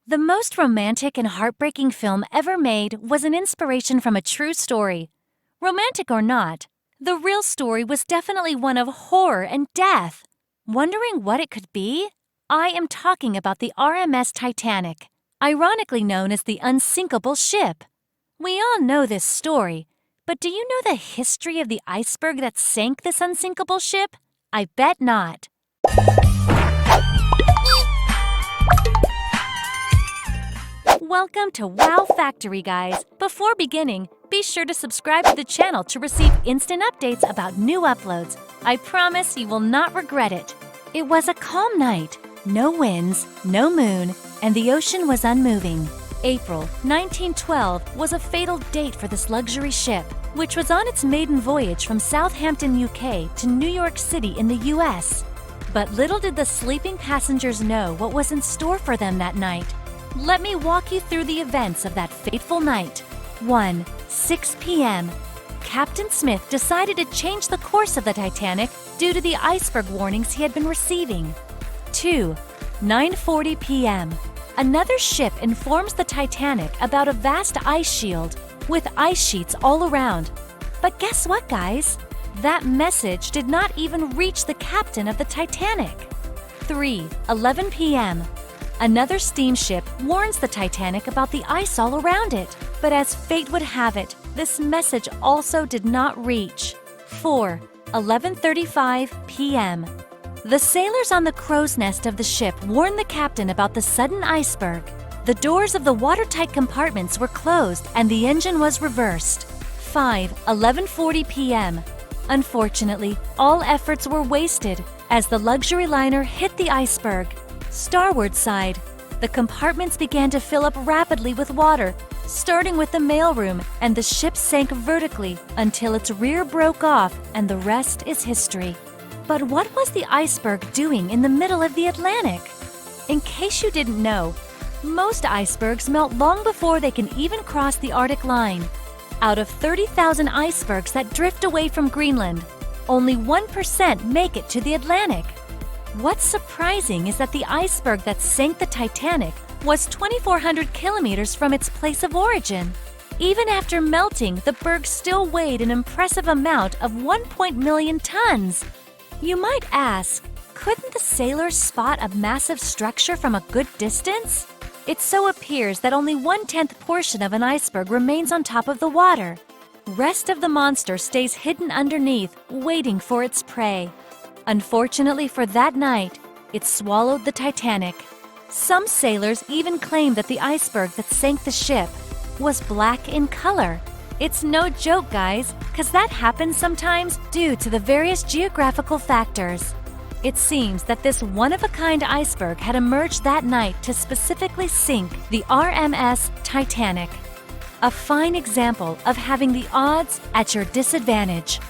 The most romantic and heartbreaking film ever made was an inspiration from a true story. Romantic or not, the real story was definitely one of horror and death. Wondering what it could be? I am talking about the RMS Titanic, ironically known as the unsinkable ship. We all know this story, but do you know the history of the iceberg that sank this unsinkable ship? I bet not. Welcome to Wow Factory, guys. Before beginning, be sure to subscribe to the channel to receive instant updates about new uploads. I promise you will not regret it. It was a calm night. No winds, no moon, and the ocean was unmoving. April 1912 was a fatal date for this luxury ship, which was on its maiden voyage from Southampton, UK to New York City in the US. But little did the sleeping passengers know what was in store for them that night. Let me walk you through the events of that fateful night. 1. 6 p.m. Captain Smith decided to change the course of the Titanic due to the iceberg warnings he had been receiving. 2. 9:40 p.m. Another ship informs the Titanic about a vast ice shield with ice sheets all around. But guess what, guys? That message did not even reach the captain of the Titanic. 3. 11 p.m. Another steamship warns the Titanic about the ice all around it. But as fate would have it, this message also did not reach. 4. 11:35 p.m. The sailors on the crow's nest of the ship warned the captain about the sudden iceberg. The doors of the watertight compartments were closed and the engine was reversed. 5. 11:40 p.m. Unfortunately, all efforts were wasted as the luxury liner hit the iceberg. Starboard side, the compartments began to fill up rapidly with water, starting with the mailroom, and the ship sank vertically until its rear broke off, and the rest is history. But what was the iceberg doing in the middle of the Atlantic? In case you didn't know, most icebergs melt long before they can even cross the Arctic line. Out of 30,000 icebergs that drift away from Greenland, only 1% make it to the Atlantic. What's surprising is that the iceberg that sank the Titanic was 2,400 kilometers from its place of origin. Even after melting, the berg still weighed an impressive amount of 1 million tons. You might ask, couldn't the sailors spot a massive structure from a good distance? It so appears that only 1/10 portion of an iceberg remains on top of the water. Rest of the monster stays hidden underneath, waiting for its prey. Unfortunately for that night, it swallowed the Titanic. Some sailors even claim that the iceberg that sank the ship was black in color. It's no joke, guys, because that happens sometimes due to the various geographical factors. It seems that this one-of-a-kind iceberg had emerged that night to specifically sink the RMS Titanic. A fine example of having the odds at your disadvantage.